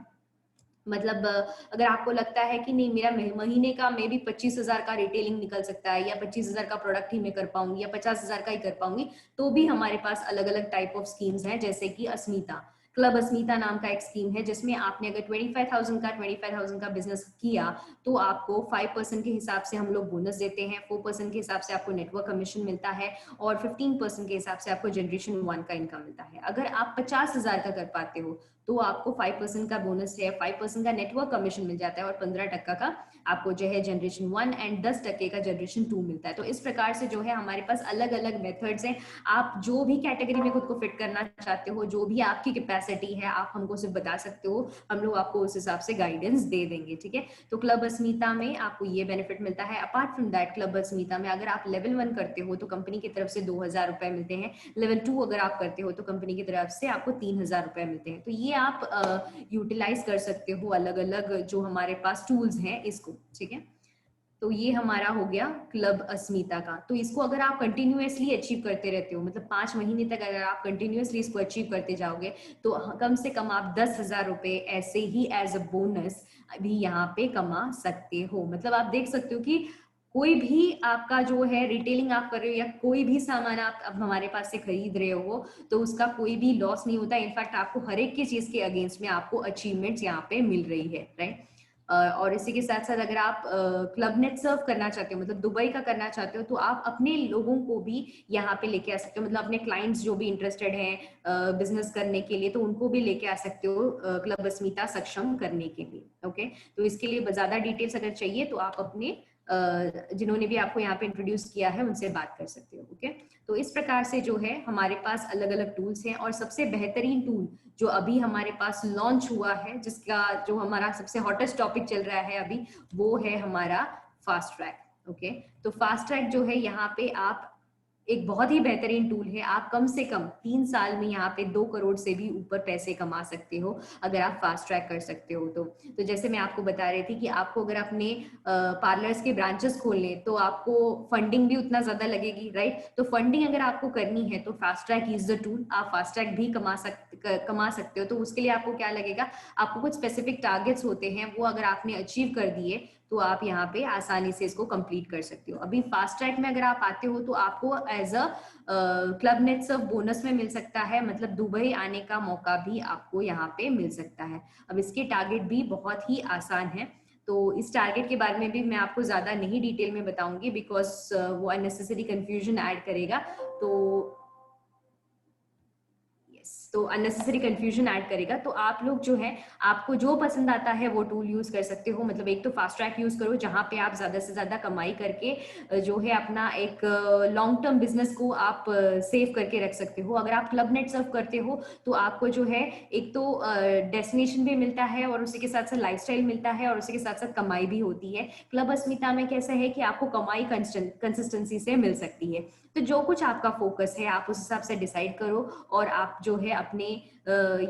मतलब अगर आपको लगता है कि नहीं, मेरा महीने का मे भी 25,000 का रिटेलिंग निकल सकता है या 25,000 का प्रोडक्ट ही मैं कर पाऊंगी या 50,000 का ही कर पाऊंगी, तो भी हमारे पास अलग अलग टाइप ऑफ स्कीम्स हैं। जैसे कि अस्मिता, क्लब अस्मिता नाम का एक स्कीम है, जिसमें आपने अगर 25,000 का बिजनेस किया तो आपको 5% के हिसाब से हम लोग बोनस देते हैं, 4% के हिसाब से आपको नेटवर्क कमीशन मिलता है और 15% के हिसाब से आपको जनरेशन 1 का इनकम मिलता है। अगर आप 50,000 का कर पाते हो तो आपको 5% का बोनस है, 5% का नेटवर्क कमीशन मिल जाता है और 15% का आपको जो है जनरेशन 1 एंड 10% का जनरेशन 2 मिलता है। तो इस प्रकार से जो है हमारे पास अलग अलग मेथड्स हैं। आप जो भी कैटेगरी में खुद को फिट करना चाहते हो, जो भी आपकी कैपेसिटी है, आप हमको सिर्फ बता सकते हो, हम लोग आपको उस हिसाब से गाइडेंस दे देंगे। ठीक है, तो क्लब अस्मिता में आपको ये बेनिफिट मिलता है। अपार्ट फ्रॉम दैट, क्लब अस्मिता में अगर आप लेवल 1 करते हो तो कंपनी की तरफ से 2,000 रुपए मिलते हैं। लेवल 2 अगर आप करते हो तो कंपनी की तरफ से आपको 3,000 रुपए मिलते हैं। तो ये आप यूटिलाइज कर सकते हो अलग अलग जो हमारे पास टूल्स हैं इसको, ठीक है। तो ये हमारा हो गया क्लब अस्मिता का। तो इसको अगर आप कंटिन्यूअसली अचीव करते रहते हो, मतलब 5 महीने तक अगर आप कंटिन्यूअसली इसको अचीव करते जाओगे, तो कम से कम आप 10,000 रुपए ऐसे ही एज अ बोनस भी यहाँ पे कमा सकते हो। मतलब आप देख सकते हो कि कोई भी आपका जो है रिटेलिंग आप कर रहे हो या कोई भी सामान आप अब हमारे पास से खरीद रहे हो, तो उसका कोई भी लॉस नहीं होता। इनफैक्ट आपको हर एक की चीज के अगेंस्ट में आपको अचीवमेंट्स यहाँ पे मिल रही है, राइट। और इसी के साथ साथ अगर आप क्लब नेट सर्व करना चाहते हो, मतलब दुबई का करना चाहते हो, तो आप अपने लोगों को भी यहाँ पे लेके आ सकते हो। मतलब अपने क्लाइंट्स जो भी इंटरेस्टेड हैं बिजनेस करने के लिए, तो उनको भी लेके आ सकते हो क्लब अस्मिता सक्षम करने के लिए। ओके, तो इसके लिए ज्यादा डिटेल्स अगर चाहिए तो आप अपने जिन्होंने भी आपको यहाँ पे इंट्रोड्यूस किया है उनसे बात कर सकते हो। ओके, तो इस प्रकार से जो है हमारे पास अलग अलग टूल्स हैं, और सबसे बेहतरीन टूल जो अभी हमारे पास लॉन्च हुआ है, जिसका जो हमारा सबसे हॉटेस्ट टॉपिक चल रहा है अभी, वो है हमारा फास्ट ट्रैक। ओके, तो फास्ट ट्रैक जो है यहाँ पे आप एक बहुत ही बेहतरीन टूल है। आप कम से कम 3 साल में यहाँ पे 2 करोड़ से भी ऊपर पैसे कमा सकते हो अगर आप फास्ट ट्रैक कर सकते हो। तो जैसे मैं आपको बता रही थी कि आपको अगर अपने पार्लर्स के ब्रांचेस खोलने, तो आपको फंडिंग भी उतना ज्यादा लगेगी, राइट। तो फंडिंग अगर आपको करनी है तो fast track is the tool. आप फास्ट ट्रैक भी कमा सकते हो। तो उसके लिए आपको क्या लगेगा, आपको कुछ स्पेसिफिक टारगेट्स होते हैं, वो अगर आपने अचीव कर दिए तो आप यहाँ पे आसानी से इसको कंप्लीट कर सकते हो। अभी फास्ट ट्रैक में अगर आप आते हो तो आपको as a club net serve bonus में मिल सकता है, मतलब दुबई आने का मौका भी आपको यहाँ पे मिल सकता है। अब इसके टारगेट भी बहुत ही आसान है। तो इस टारगेट के बारे में भी मैं आपको ज्यादा नहीं डिटेल में बताऊंगी, बिकॉज वो अननेसेसरी कंफ्यूजन ऐड करेगा। तो अननेसेसरी कंफ्यूजन ऐड करेगा। तो आप लोग जो है, आपको जो पसंद आता है वो टूल यूज कर सकते हो। मतलब एक तो फास्ट ट्रैक यूज करो, जहां पे आप ज्यादा से ज्यादा कमाई करके जो है अपना एक लॉन्ग टर्म बिजनेस को आप सेव करके रख सकते हो। अगर आप क्लब नेट सर्व करते हो तो आपको जो है एक तो डेस्टिनेशन भी मिलता है, और उसी के साथ साथ लाइफस्टाइल मिलता है, और उसी के साथ साथ कमाई भी होती है। क्लब अस्मिता में कैसा है कि आपको कमाई कंसिस्टेंसी से मिल सकती है। तो जो कुछ आपका फोकस है आप उस हिसाब से डिसाइड करो, और आप जो है अपने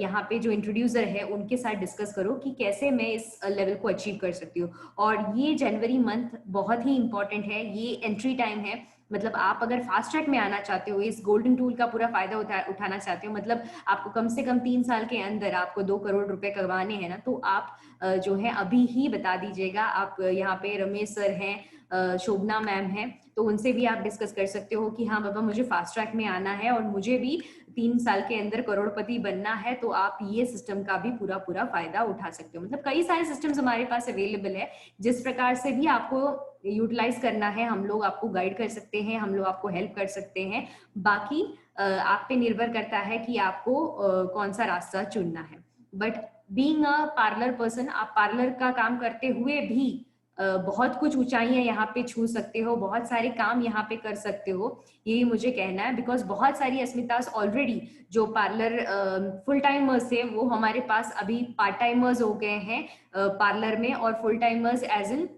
यहाँ पे जो इंट्रोड्यूसर है उनके साथ डिस्कस करो कि कैसे मैं इस लेवल को अचीव कर सकती हूँ। और ये जनवरी मंथ बहुत ही इंपॉर्टेंट है, ये एंट्री टाइम है। मतलब आप अगर फास्ट ट्रैक में आना चाहते हो, इस गोल्डन टूल का पूरा फायदा उठाना चाहते हो, मतलब आपको कम से कम 3 साल के अंदर आपको 2 करोड़ रुपए कमाने हैं ना, तो आप जो है अभी ही बता दीजिएगा। आप यहाँ पे रमेश सर हैं, शोभना मैम है, तो उनसे भी आप डिस्कस कर सकते हो कि हाँ बाबा मुझे फास्ट ट्रैक में आना है और मुझे भी 3 साल के अंदर करोड़पति बनना है। तो आप ये सिस्टम का भी पूरा पूरा फायदा उठा सकते हो। मतलब कई सारे सिस्टम्स हमारे पास अवेलेबल है, जिस प्रकार से भी आपको यूटिलाइज करना है हम लोग आपको गाइड कर सकते हैं, हम लोग आपको हेल्प कर सकते हैं। बाकी आप पे निर्भर करता है कि आपको कौन सा रास्ता चुनना है। But being a parlour person, आप पार्लर का काम करते हुए भी बहुत कुछ ऊंचाइयां यहाँ पे छू सकते हो, बहुत सारे काम यहाँ पे कर सकते हो, यही मुझे कहना है। बिकॉज बहुत सारी अस्मितास ऑलरेडी जो पार्लर फुल टाइमर्स थे वो हमारे पास अभी पार्ट टाइमर्स हो गए हैं पार्लर में, और full timers as in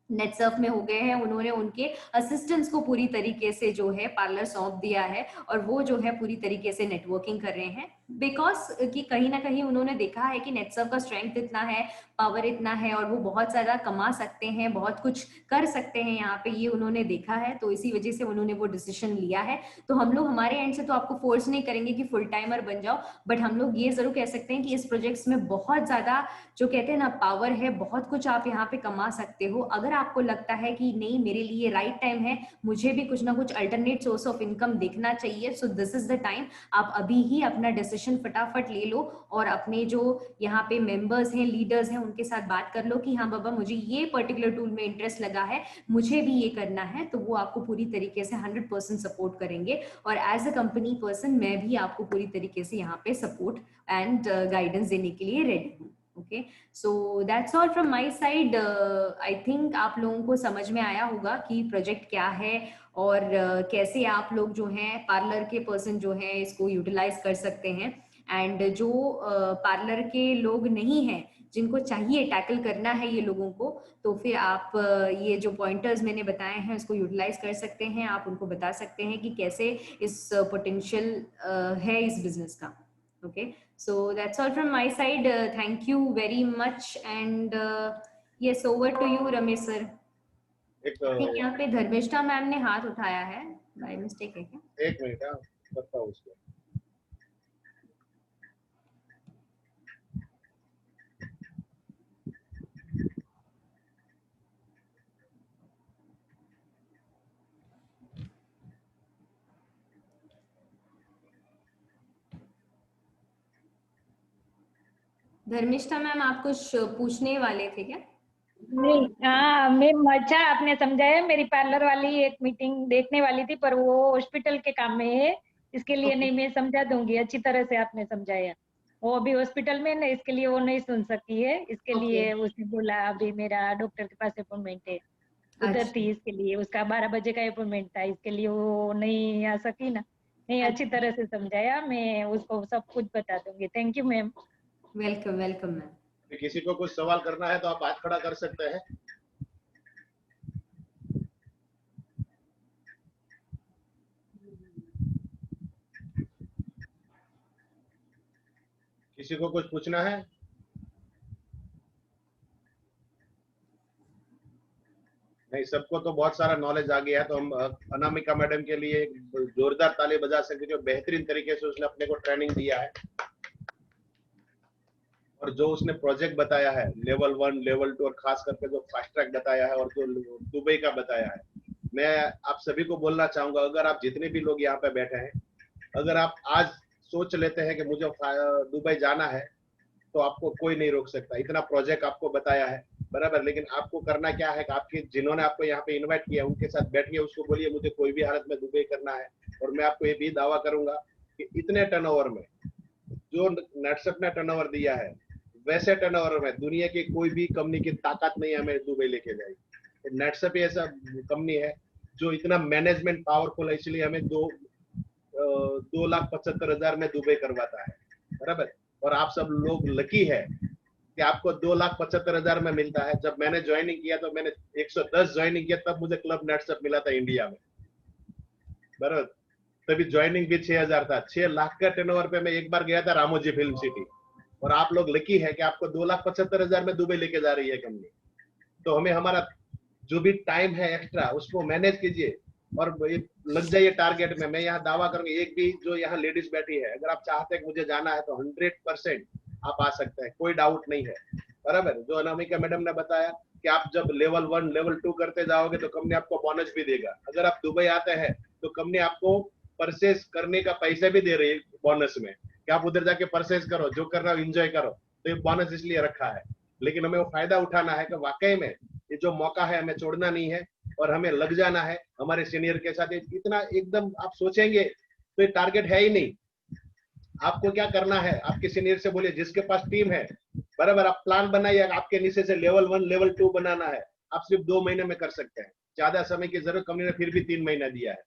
net surf में हो गए हैं। उन्होंने उनके असिस्टेंट्स को पूरी तरीके से जो है पार्लर सौंप दिया है, और वो जो है पूरी तरीके से नेटवर्किंग कर रहे हैं। बिकॉज कि कहीं ना कहीं उन्होंने देखा है कि नेट सर्फ का स्ट्रेंथ इतना है, पावर इतना है, और वो बहुत ज्यादा कमा सकते हैं, बहुत कुछ कर सकते हैं यहाँ पे, ये उन्होंने देखा है। तो इसी वजह से उन्होंने वो डिसीजन लिया है। तो हम लोग हमारे एंड से तो आपको फोर्स नहीं करेंगे कि फुल टाइमर बन जाओ, बट हम लोग ये जरूर कह सकते हैं कि इस प्रोजेक्ट्स में बहुत ज्यादा जो कहते हैं ना पावर है, बहुत कुछ आप यहाँ पे कमा सकते हो। अगर आपको लगता है कि नहीं मेरे लिए राइट टाइम है, मुझे भी कुछ ना कुछ अल्टरनेट सोर्स ऑफ इनकम देखना चाहिए, so this is the time. आप अभी ही अपना डिसीजन फटाफट ले लो, और अपने जो यहाँ पे मेंबर्स हैं, लीडर्स हैं, उनके साथ बात कर लो कि हाँ बाबा मुझे ये पर्टिकुलर टूल में इंटरेस्ट लगा है, मुझे भी ये करना है। तो वो आपको पूरी तरीके से 100% सपोर्ट करेंगे, और एज अ कंपनी पर्सन मैं भी आपको पूरी तरीके से यहाँ पे सपोर्ट एंड गाइडेंस देने के लिए रेडी हूँ। Okay, so that's all from my side. I think आप लोगों को समझ में आया होगा कि प्रोजेक्ट क्या है, और कैसे आप लोग जो हैं पार्लर के पर्सन जो हैं इसको यूटिलाइज कर सकते हैं। एंड जो पार्लर के लोग नहीं हैं, जिनको चाहिए टैकल करना है ये लोगों को, तो फिर आप ये जो पॉइंटर्स मैंने बताए हैं उसको यूटिलाइज कर सकते हैं। आप उनको बता सकते हैं कि कैसे इस पोटेंशियल है इस बिजनेस का। Okay, so that's all from my side. Thank you very much, and yes, over to you, Ramesh sir. एक I think यहाँ पे धर्मिष्ठा मैम ने हाथ उठाया है, बाय मिस्टेक है क्या? एक मिनट, हाँ करता हूँ उसको। धर्मिष्ठा मैम, आप कुछ पूछने वाले थे क्या? नहीं, हाँ मैम, अच्छा आपने समझाया। मेरी पार्लर वाली एक मीटिंग देखने वाली थी, पर वो हॉस्पिटल के काम में है, इसके लिए नहीं, मैं समझा दूंगी। अच्छी तरह से आपने समझाया। वो अभी हॉस्पिटल में ना, इसके लिए वो नहीं सुन सकती है, इसके लिए उसने बोला अभी मेरा डॉक्टर के पास अपॉइंटमेंट है, उधर थी, इसके लिए उसका 12 बजे का अपॉइंटमेंट था, इसके लिए वो नहीं आ सकी ना। नहीं, अच्छी तरह से समझाया, मैं उसको सब कुछ बता दूंगी। Thank you ma'am. Welcome welcome ma'am. किसी को कुछ सवाल करना है तो आप हाथ खड़ा कर सकते हैं। किसी को कुछ पूछना है? नहीं, सबको तो बहुत सारा नॉलेज आ गया है, तो हम अनामिका मैडम के लिए एक जोरदार ताली बजा सकते, जो बेहतरीन तरीके से उसने अपने को ट्रेनिंग दिया है, और जो उसने प्रोजेक्ट बताया है लेवल 1, लेवल 2 और खास करके जो फास्ट ट्रैक बताया है और जो दुबई का बताया है, मैं आप सभी को बोलना चाहूंगा, अगर आप जितने भी लोग यहाँ पे बैठे हैं, अगर आप आज सोच लेते हैं कि मुझे दुबई जाना है, तो आपको कोई नहीं रोक सकता। इतना प्रोजेक्ट आपको बताया है, बराबर, लेकिन आपको करना क्या है कि आपके जिन्होंने आपको यहाँ पे इनवाइट किया उनके साथ बैठिए, उसको बोलिए मुझे कोई भी हालत में दुबई करना है। और मैं आपको ये भी दावा करूंगा कि इतने टर्नओवर में जो नेटसप ने टर्नओवर दिया है, वैसे टर्नओवर में दुनिया की कोई भी कंपनी की ताकत नहीं हमें दुबई लेके जाएगी। नेटसप ऐसा कंपनी है जो इतना मैनेजमेंट पावरफुल है, इसलिए हमें 2,75,000 में दुबई करवाता है, बराबर। और आप सब लोग लकी है कि आपको 2,75,000 में मिलता है। जब मैंने ज्वाइनिंग किया तो मैंने 110 ज्वाइनिंग किया, तब मुझे क्लब नेटसप मिला था इंडिया में, बराबर। तभी ज्वाइनिंग भी 6,000 था। 6 लाख का टर्नओवर पे मैं एक बार गया था रामोजी फिल्म सिटी, और आप लोग लकी है कि आपको 2,75,000 में दुबई लेके जा रही है कंपनी। तो हमें हमारा जो भी टाइम है एक्स्ट्रा, उसको मैनेज कीजिए और लग जाइए टारगेट में। मैं यहाँ दावा करूंगा, एक भी जो यहाँ लेडीज बैठी है, अगर आप चाहते हैं कि मुझे जाना है तो 100% आप आ सकते हैं, कोई डाउट नहीं है, बराबर। जो अनामिका मैडम ने बताया कि आप जब लेवल 1, लेवल 2 करते जाओगे तो कंपनी आपको बोनस भी देगा। अगर आप दुबई आते हैं तो कंपनी आपको परचेज करने का पैसा भी दे रही है बोनस में, कि आप उधर जाके परचेज करो, जो कर रहा हो एंजॉय करो। तो ये बोनस इसलिए रखा है, लेकिन हमें वो फायदा उठाना है कि वाकई में ये जो मौका है हमें छोड़ना नहीं है, और हमें लग जाना है हमारे सीनियर के साथ। इतना एकदम आप सोचेंगे तो ये टारगेट है ही नहीं। आपको क्या करना है, आपके सीनियर से बोलिए, जिसके पास टीम है, बराबर, आप प्लान बनाइए। आपके नीचे से लेवल 1, लेवल 2 बनाना है, आप सिर्फ 2 महीने में कर सकते हैं। ज्यादा समय की जरूरत कंपनी ने फिर भी 3 महीना दिया है,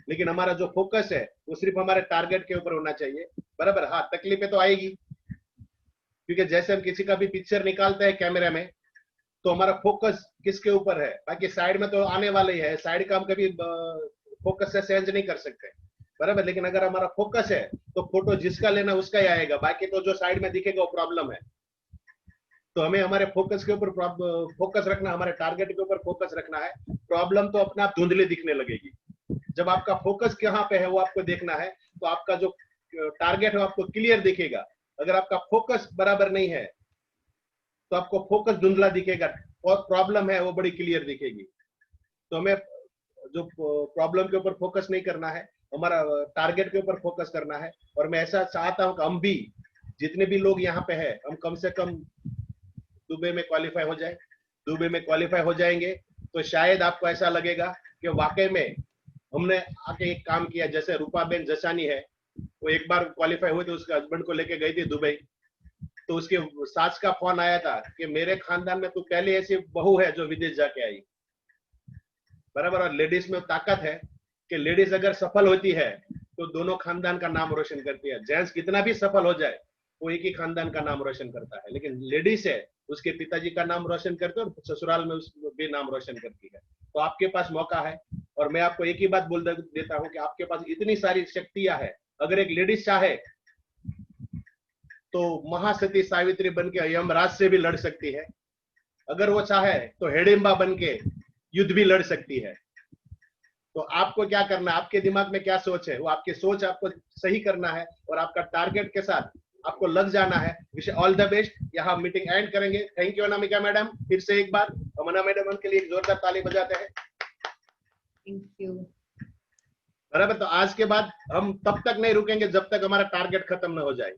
लेकिन हमारा जो फोकस है वो सिर्फ हमारे टारगेट के ऊपर होना चाहिए, बराबर। हाँ, तकलीफें तो आएगी, क्योंकि जैसे हम किसी का भी पिक्चर निकालते हैं कैमरे में, तो हमारा फोकस किसके ऊपर है, बाकी साइड में तो आने वाले ही है, साइड का हम कभी फोकस से चेंज नहीं कर सकते, बराबर। लेकिन अगर हमारा फोकस है तो फोटो जिसका लेना उसका ही आएगा, बाकी तो जो साइड में दिखेगा वो प्रॉब्लम है। तो हमें हमारे फोकस के ऊपर फोकस रखना, हमारे टारगेट के ऊपर फोकस रखना है। प्रॉब्लम तो अपने आप धुंधली दिखने लगेगी। जब आपका फोकस कहाँ पे है वो आपको देखना है, तो आपका जो टारगेट है आपको क्लियर दिखेगा। अगर आपका फोकस बराबर नहीं है तो आपको फोकस धुंधला दिखेगा, और प्रॉब्लम है वो बड़ी क्लियर दिखेगी। तो हमें जो प्रॉब्लम के ऊपर फोकस नहीं करना है, हमारा टारगेट के ऊपर फोकस करना है। और मैं ऐसा चाहता हूं कि हम भी, जितने भी लोग यहाँ पे हैं, हम कम से कम दुबई में क्वालिफाई हो जाए। दुबई में क्वालिफाई हो जाएंगे तो शायद आपको ऐसा लगेगा कि वाकई में हमने आके एक काम किया। जैसे रूपा बेन जसानी है, वो एक बार क्वालिफाई हुई तो उसके हस्बैंड को लेके गई थी दुबई, तो उसके सास का फोन आया था कि मेरे खानदान में तो पहले ऐसी बहू है जो विदेश जाके आई, बराबर। और लेडीज में ताकत है कि लेडीज अगर सफल होती है तो दोनों खानदान का नाम रोशन करती है। जेंट्स कितना भी सफल हो जाए वो एक ही खानदान का नाम रोशन करता है, लेकिन लेडीज है उसके पिताजी का नाम रोशन करते है और ससुराल में उसको भी नाम रोशन करती है। तो आपके पास मौका है, और मैं आपको एक ही बात बोल देता हूँ कि आपके पास इतनी सारी शक्तियां है। अगर एक लेडीज चाहे तो महासती सावित्री बन के यमराज से भी लड़ सकती है। अगर वो चाहे तो हिडिंबा बन के युद्ध भी लड़ सकती है। तो आपको क्या करना है, आपके दिमाग में क्या सोच है, वो आपकी सोच आपको सही करना है और आपका टारगेट के साथ आपको लग जाना है। Wish all the best. यहाँ मीटिंग एंड करेंगे। Thank you Anamika madam. फिर से एक बार हम अना मैडम के लिए एक जोरदार ताली बजाते हैं। Thank you. बराबर। तो आज के बाद हम तब तक नहीं रुकेंगे जब तक हमारा टारगेट खत्म ना हो जाए।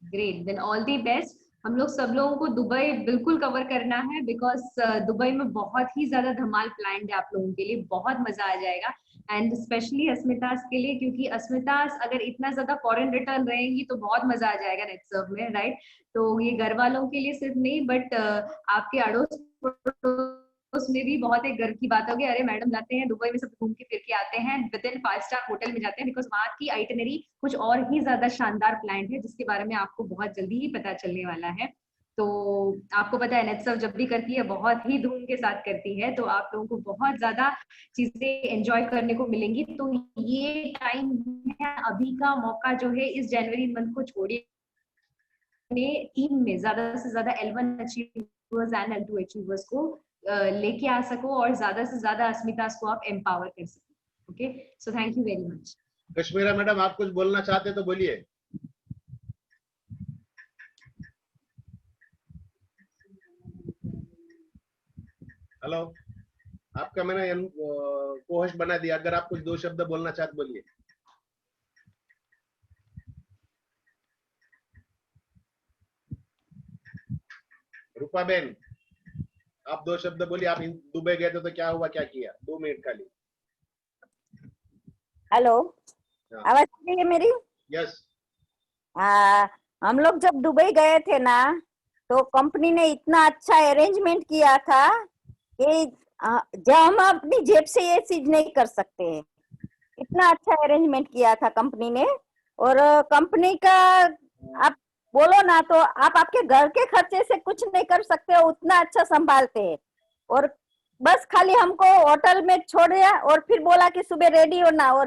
Great, then all the best. हम लोग सब लोगों को दुबई बिल्कुल कवर करना है, बिकॉज दुबई में बहुत ही ज्यादा धमाल प्लान्ड है आप लोगों के लिए, बहुत मजा आ जाएगा। एंड स्पेशली अस्मितास के लिए, क्योंकि अस्मितास अगर इतना ज्यादा फॉरेन रिटर्न रहेंगी तो बहुत मजा आ जाएगा नेटसर्व में, राइट। तो ये घर वालों के लिए सिर्फ नहीं, बट आपके अड़ोस पड़ोस में भी बहुत एक गर्व की बात होगी, अरे मैडम जाते हैं दुबई में, सब घूम के फिर के आते हैं, विद इन 5 स्टार होटल में जाते हैं, बिकॉज वहाँ की आइटनरी कुछ और ही ज्यादा शानदार प्लान है, जिसके बारे में आपको बहुत जल्दी ही पता चलने वाला है। तो आपको पता है नेटसर्व जब भी करती है बहुत ही धूम के साथ करती है, तो आप लोगों को बहुत ज्यादा चीजें एंजॉय करने को मिलेंगी। तो ये टाइम है, अभी का मौका जो है, इस जनवरी मंथ को छोड़िए, टीम में ज्यादा से ज्यादा L1 achievers and L2 achievers को लेके आ सको और ज्यादा से ज्यादा अस्मितास को आप एम्पावर कर सको। Okay, so thank you very much. Kashmira madam, आप कुछ बोलना चाहते तो बोलिए। हेलो, आपका मैंने को होस्ट बना दिया, अगर आप कुछ 2 शब्द बोलना चाहते बोलिए। रूपा बेन, आप 2 शब्द बोलिए। आप दुबई गए थे तो क्या हुआ, क्या किया? 2 मिनट खाली। हेलो, आवाज आ रही है मेरी? यस। हम लोग जब दुबई गए थे ना, तो कंपनी ने इतना अच्छा अरेंजमेंट किया था कि जब हम अपनी जेब से ये चीज नहीं कर सकते हैं, इतना अच्छा अरेंजमेंट किया था कंपनी ने। और कंपनी का आप बोलो ना तो आप आपके घर के खर्चे से कुछ नहीं कर सकते हो, उतना अच्छा संभालते हैं। और बस खाली हमको होटल में छोड़ दिया और फिर बोला कि सुबह रेडी होना, और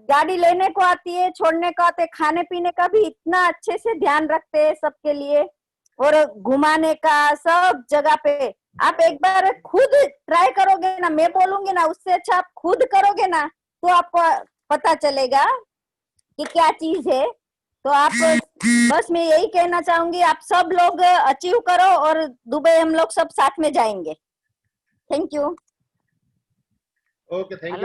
गाड़ी लेने को आती है, छोड़ने को आते, खाने पीने का भी इतना अच्छे से ध्यान रखते हैं सबके लिए, और घुमाने का सब जगह पे। आप एक बार खुद ट्राई करोगे ना, मैं बोलूंगी ना, उससे अच्छा आप खुद करोगे ना तो आपको पता चलेगा कि क्या चीज है। तो आप बस मैं यही कहना चाहूंगी, आप सब लोग अचीव करो और दुबई हम लोग सब साथ में जाएंगे। Thank you. Okay, thank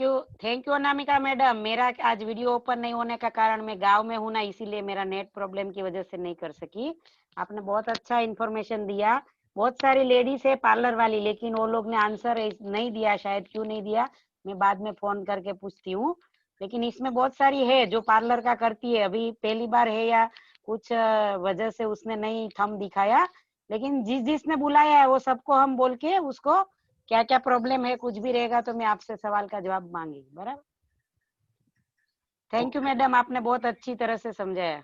you. Thank you Anamika madam. मेरा आज वीडियो ओपन नहीं होने का कारण, मैं गांव में हूँ ना, इसीलिए मेरा नेट प्रॉब्लम की वजह से नहीं कर सकी। आपने बहुत अच्छा इन्फॉर्मेशन दिया। बहुत सारी लेडीज है पार्लर वाली, लेकिन वो लोग ने आंसर नहीं दिया, शायद क्यों नहीं दिया, मैं बाद में फोन करके पूछती हूँ। लेकिन इसमें बहुत सारी है जो पार्लर का करती है, अभी पहली बार है या कुछ वजह से उसने नहीं थंब दिखाया, लेकिन जिसने बुलाया है वो सबको हम बोल के उसको क्या क्या प्रॉब्लम है, कुछ भी रहेगा तो मैं आपसे सवाल का जवाब मांगेगी। बराबर। थैंक यू मैडम, आपने बहुत अच्छी तरह से समझाया।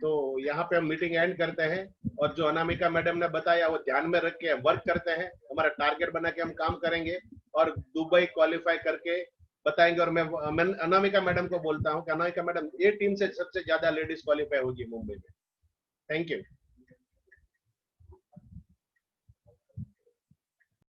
तो यहाँ पे हम मीटिंग एंड करते हैं, और जो अनामिका मैडम ने बताया वो ध्यान में रख के वर्क करते हैं। हमारा टारगेट बना के हम काम करेंगे और दुबई क्वालिफाई करके बताएंगे। और मैं अनामिका मैडम को बोलता हूँ कि अनामिका मैडम, ये टीम से सबसे ज्यादा लेडीज क्वालिफाई होगी मुंबई में। Thank you.